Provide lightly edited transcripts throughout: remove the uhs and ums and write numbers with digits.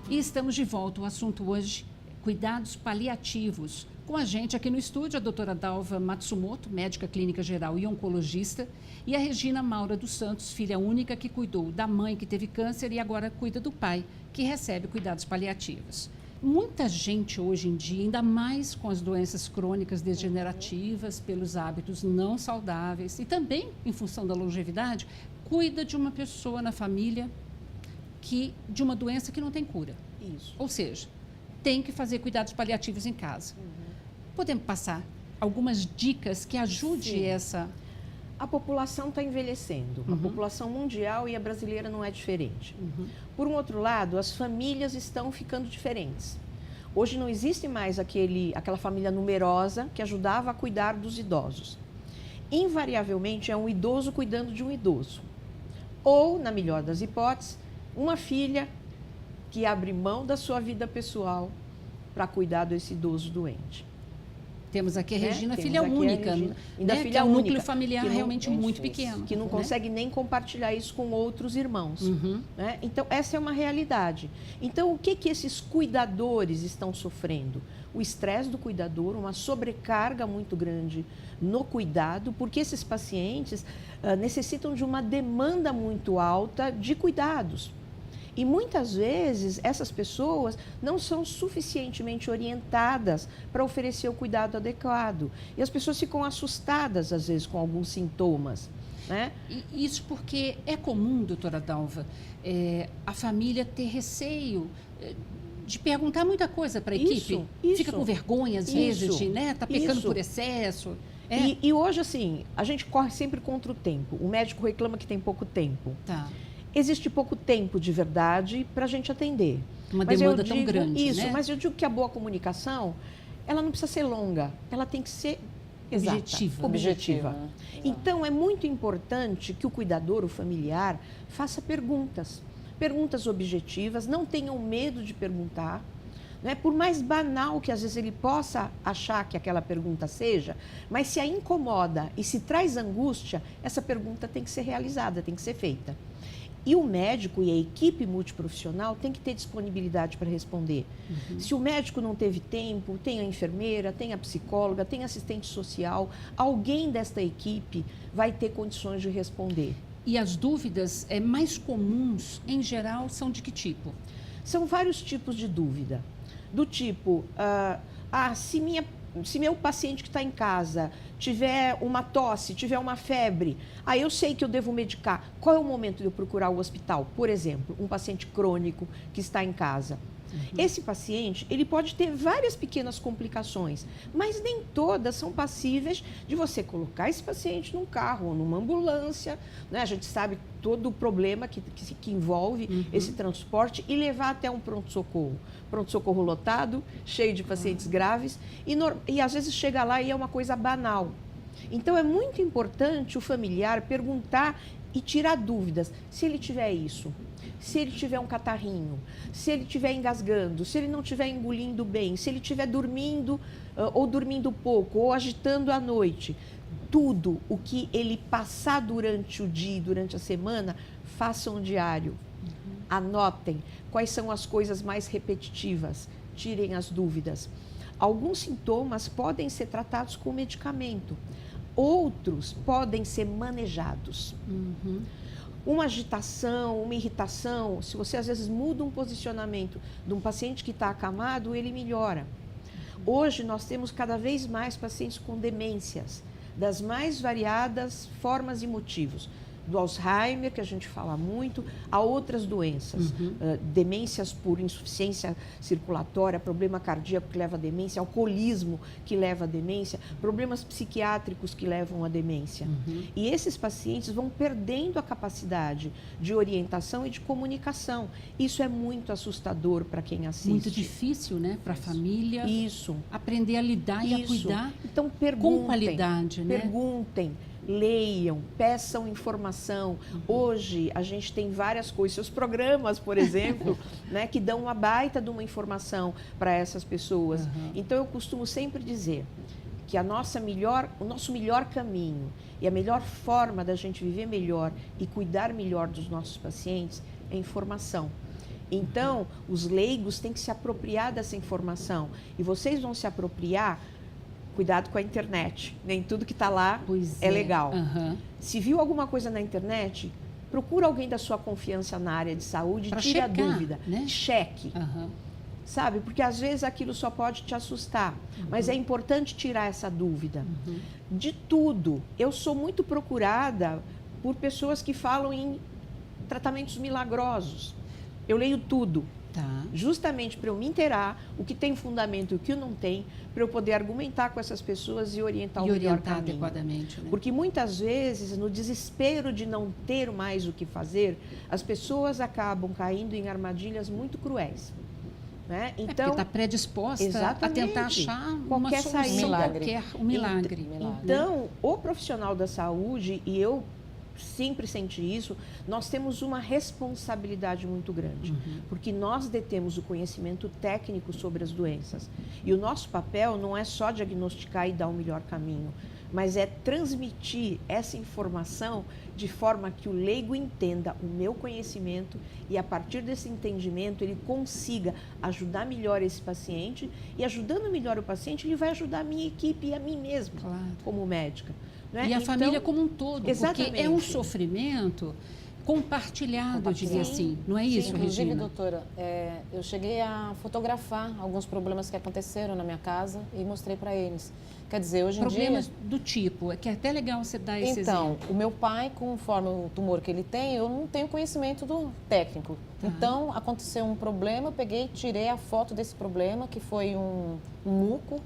E estamos de volta. O assunto hoje, cuidados paliativos. Com a gente aqui no estúdio, a doutora Dalva Matsumoto, médica clínica geral e oncologista, e a Regina Maura dos Santos, filha única que cuidou da mãe que teve câncer e agora cuida do pai, que recebe cuidados paliativos. Muita gente hoje em dia, ainda mais com as doenças crônicas degenerativas, pelos hábitos não saudáveis e também em função da longevidade, cuida de uma pessoa na família de uma doença que não tem cura. Isso. Ou seja, tem que fazer cuidados paliativos em casa. Podemos passar algumas dicas que ajude essa... A população está envelhecendo, a população mundial e a brasileira não é diferente. Por um outro lado, as famílias estão ficando diferentes. Hoje não existe mais aquela família numerosa que ajudava a cuidar dos idosos. Invariavelmente é um idoso cuidando de um idoso. Ou, na melhor das hipóteses, uma filha que abre mão da sua vida pessoal para cuidar desse idoso doente. Temos aqui a Regina, Temos filha aqui a única, Regina, filha que é um núcleo familiar realmente muito isso, pequeno. Que não consegue nem compartilhar isso com outros irmãos. Né? Então, essa é uma realidade. Então, o que esses cuidadores estão sofrendo? O estresse do cuidador, uma sobrecarga muito grande no cuidado, porque esses pacientes necessitam de uma demanda muito alta de cuidados. E muitas vezes essas pessoas não são suficientemente orientadas para oferecer o cuidado adequado. E as pessoas ficam assustadas, às vezes, com alguns sintomas. Né? E isso porque é comum, doutora Dalva, a família ter receio de perguntar muita coisa para a equipe. Fica com vergonha, às vezes, de tá pecando por excesso. E hoje, assim, a gente corre sempre contra o tempo. O médico reclama que tem pouco tempo. Tá. Existe pouco tempo de verdade para a gente atender. Uma demanda tão grande, isso, né? Mas eu digo que a boa comunicação, ela não precisa ser longa, ela tem que ser objetiva. Então, é muito importante que o cuidador, o familiar, faça perguntas. Perguntas objetivas, não tenham medo de perguntar. Né? Por mais banal que às vezes ele possa achar que aquela pergunta seja, mas se a incomoda e se traz angústia, essa pergunta tem que ser realizada, tem que ser feita. E o médico e a equipe multiprofissional tem que ter disponibilidade para responder. Se o médico não teve tempo, tem a enfermeira, tem a psicóloga, tem assistente social, alguém desta equipe vai ter condições de responder. E as dúvidas mais comuns, em geral, são de que tipo? São vários tipos de dúvida. Do tipo, se meu paciente que está em casa tiver uma tosse, tiver uma febre, eu sei que eu devo medicar. Qual é o momento de eu procurar o hospital? Por exemplo, um paciente crônico que está em casa. Esse paciente, ele pode ter várias pequenas complicações, mas nem todas são passíveis de você colocar esse paciente num carro ou numa ambulância, né? A gente sabe todo o problema que envolve esse transporte e levar até um pronto-socorro. Pronto-socorro lotado, cheio de pacientes graves e às vezes chega lá e é uma coisa banal. Então, é muito importante o familiar perguntar e tirar dúvidas. Se ele tiver isso, se ele tiver um catarrinho, se ele estiver engasgando, se ele não estiver engolindo bem, se ele estiver dormindo ou dormindo pouco, ou agitando à noite, tudo o que ele passar durante o dia, durante a semana, façam um diário. Anotem quais são as coisas mais repetitivas, tirem as dúvidas. Alguns sintomas podem ser tratados com medicamento, outros podem ser manejados. Uma agitação, uma irritação, se você às vezes muda um posicionamento de um paciente que está acamado, ele melhora. Hoje nós temos cada vez mais pacientes com demências, das mais variadas formas e motivos. Do Alzheimer, que a gente fala muito, a outras doenças. Demências por insuficiência circulatória, problema cardíaco que leva à demência, alcoolismo que leva à demência, problemas psiquiátricos que levam à demência. E esses pacientes vão perdendo a capacidade de orientação e de comunicação. Isso é muito assustador para quem assiste. Muito difícil, né? Para a família. Isso. Aprender a lidar e a cuidar então, perguntem, com qualidade, né? Perguntem. Leiam, peçam informação. Hoje a gente tem várias coisas, seus programas, por exemplo, né, que dão uma baita de uma informação para essas pessoas. Então eu costumo sempre dizer que o nosso melhor caminho e a melhor forma da gente viver melhor e cuidar melhor dos nossos pacientes é informação. Então, os leigos têm que se apropriar dessa informação. E vocês vão se apropriar, cuidado com a internet. Nem tudo que está lá é legal. Se viu alguma coisa na internet, procura alguém da sua confiança na área de saúde, tire a dúvida, né? Cheque. Sabe? Porque às vezes aquilo só pode te assustar. Mas é importante tirar essa dúvida. De tudo. Eu sou muito procurada por pessoas que falam em tratamentos milagrosos. Eu leio tudo. Justamente para eu me inteirar o que tem fundamento e o que não tem, para eu poder argumentar com essas pessoas e orientar o melhor caminho. Adequadamente, né? Porque muitas vezes, no desespero de não ter mais o que fazer, as pessoas acabam caindo em armadilhas muito cruéis. Né? Então, está predisposta a tentar achar qualquer solução, um milagre. Então, o profissional da saúde, e eu sempre senti isso, nós temos uma responsabilidade muito grande, porque nós detemos o conhecimento técnico sobre as doenças. E o nosso papel não é só diagnosticar e dar o melhor caminho, mas é transmitir essa informação de forma que o leigo entenda o meu conhecimento e, a partir desse entendimento, ele consiga ajudar melhor esse paciente, e ajudando melhor o paciente, ele vai ajudar a minha equipe e a mim mesma, como médica. Né? E a família como um todo, exatamente. Porque é um sofrimento compartilhado, eu diria assim, não é isso, Inclusive, Regina? doutora, eu cheguei a fotografar alguns problemas que aconteceram na minha casa e mostrei para eles. Quer dizer, hoje em dia... Problemas do tipo, que é até legal você dar esse exemplo. Então, o meu pai, conforme o tumor que ele tem, eu não tenho conhecimento do técnico. Então, aconteceu um problema, eu peguei, tirei a foto desse problema, que foi um muco,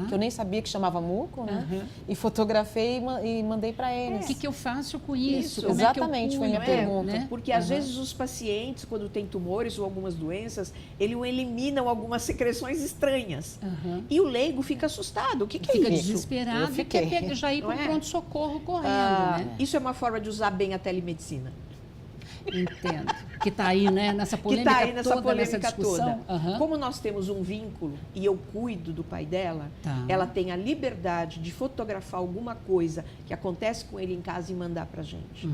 que eu nem sabia que chamava muco, né? E fotografei e mandei para eles. O que eu faço com isso? Exatamente, foi minha pergunta. Né? Porque às vezes os pacientes, quando têm tumores ou algumas doenças, eles eliminam algumas secreções estranhas. E o leigo fica assustado. O que é isso? Fica desesperado e quer já ir para o pronto-socorro correndo. Né? Isso é uma forma de usar bem a telemedicina. Entendo. Que está aí, né, nessa polêmica toda, nessa discussão. Como nós temos um vínculo e eu cuido do pai dela, ela tem a liberdade de fotografar alguma coisa que acontece com ele em casa e mandar para a gente.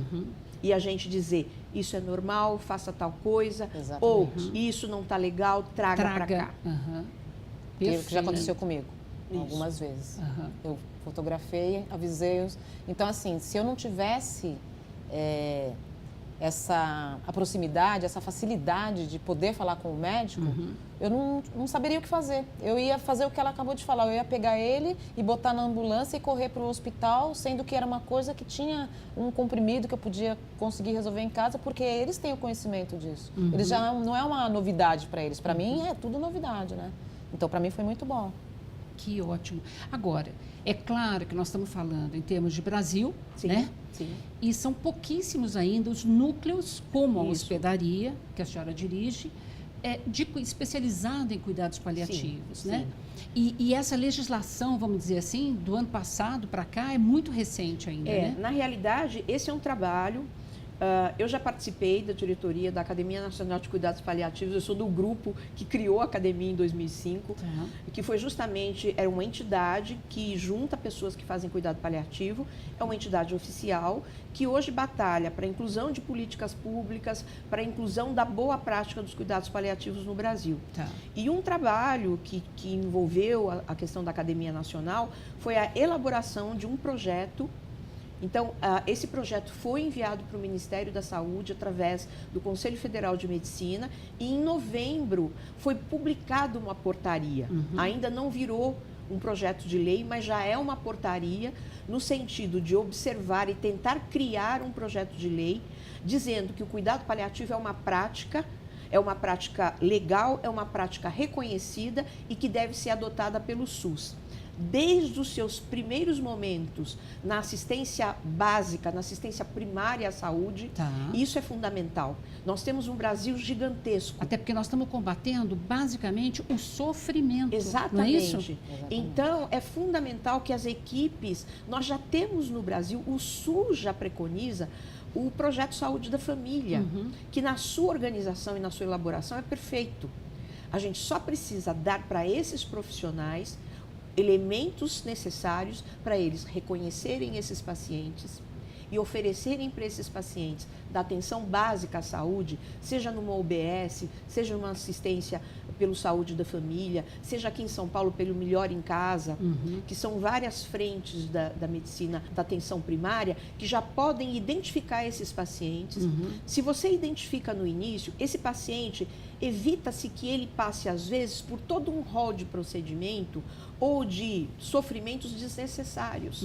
E a gente dizer, isso é normal, faça tal coisa, ou isso não está legal, traga para cá. Que já aconteceu comigo algumas vezes. Eu fotografei, avisei-os. Então, assim, se eu não tivesse... a proximidade, essa facilidade de poder falar com o médico, eu não saberia o que fazer. Eu ia fazer o que ela acabou de falar, eu ia pegar ele e botar na ambulância e correr para o hospital, sendo que era uma coisa que tinha um comprimido que eu podia conseguir resolver em casa, porque eles têm o conhecimento disso. Eles já não é uma novidade para eles, para mim é tudo novidade, né? Então, para mim foi muito bom. Que ótimo. Agora, é claro que nós estamos falando em termos de Brasil, né? Sim. E são pouquíssimos ainda os núcleos, como a hospedaria, que a senhora dirige, especializada em cuidados paliativos, né? E essa legislação, vamos dizer assim, do ano passado para cá, é muito recente ainda, né? Na realidade, esse é um trabalho... eu já participei da diretoria da Academia Nacional de Cuidados Paliativos, eu sou do grupo que criou a academia em 2005, que foi justamente, era uma entidade que junta pessoas que fazem cuidado paliativo, é uma entidade oficial que hoje batalha para a inclusão de políticas públicas, para a inclusão da boa prática dos cuidados paliativos no Brasil. E um trabalho que envolveu a questão da Academia Nacional foi a elaboração de um projeto. Então, esse projeto foi enviado para o Ministério da Saúde através do Conselho Federal de Medicina e em novembro foi publicada uma portaria. Ainda não virou um projeto de lei, mas já é uma portaria no sentido de observar e tentar criar um projeto de lei dizendo que o cuidado paliativo é uma prática legal, é uma prática reconhecida e que deve ser adotada pelo SUS. Desde os seus primeiros momentos na assistência básica, na assistência primária à saúde, isso é fundamental. Nós temos um Brasil gigantesco. Até porque nós estamos combatendo, basicamente, o sofrimento. Exatamente. Não é isso? Exatamente. Então, é fundamental que as equipes... Nós já temos no Brasil, o SUS já preconiza o Projeto Saúde da Família, que na sua organização e na sua elaboração é perfeito. A gente só precisa dar para esses profissionais elementos necessários para eles reconhecerem esses pacientes, e oferecerem para esses pacientes da atenção básica à saúde, seja numa UBS, seja numa assistência pelo Saúde da Família, seja aqui em São Paulo pelo Melhor em Casa, que são várias frentes da medicina da atenção primária que já podem identificar esses pacientes. Se você identifica no início, esse paciente evita-se que ele passe, às vezes, por todo um rol de procedimento ou de sofrimentos desnecessários,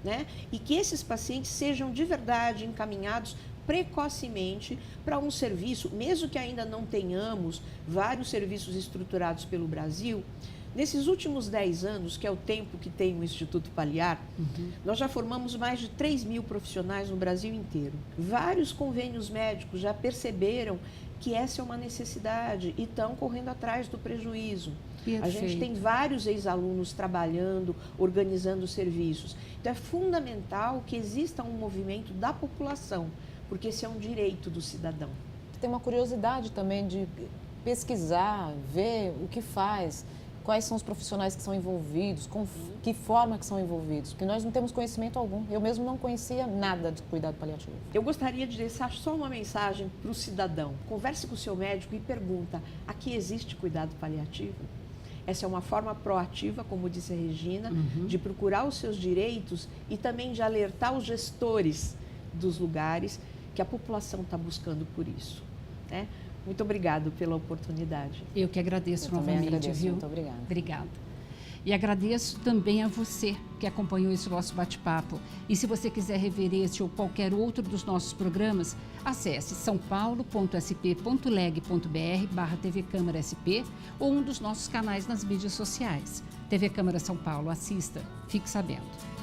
né? E que esses pacientes sejam de verdade encaminhados precocemente para um serviço, mesmo que ainda não tenhamos vários serviços estruturados pelo Brasil. Nesses últimos 10 anos, que é o tempo que tem o Instituto Paliar, nós já formamos mais de 3.000 profissionais no Brasil inteiro. Vários convênios médicos já perceberam que essa é uma necessidade e estão correndo atrás do prejuízo. Perfeito. A gente tem vários ex-alunos trabalhando, organizando serviços. Então, é fundamental que exista um movimento da população, porque esse é um direito do cidadão. Tem uma curiosidade também de pesquisar, ver o que faz, quais são os profissionais que são envolvidos, com que forma que são envolvidos, porque nós não temos conhecimento algum. Eu mesmo não conhecia nada de cuidado paliativo. Eu gostaria de deixar só uma mensagem para o cidadão. Converse com o seu médico e pergunta: aqui existe cuidado paliativo? Essa é uma forma proativa, como disse a Regina, de procurar os seus direitos e também de alertar os gestores dos lugares que a população está buscando por isso, né? Muito obrigado pela oportunidade. Eu que agradeço Eu também novamente, agradeço, viu? muito obrigada. Obrigada. E agradeço também a você que acompanhou esse nosso bate-papo. E se você quiser rever este ou qualquer outro dos nossos programas, acesse saopaulo.sp.leg.br/TV Câmara SP ou um dos nossos canais nas mídias sociais. TV Câmara São Paulo, assista, fique sabendo.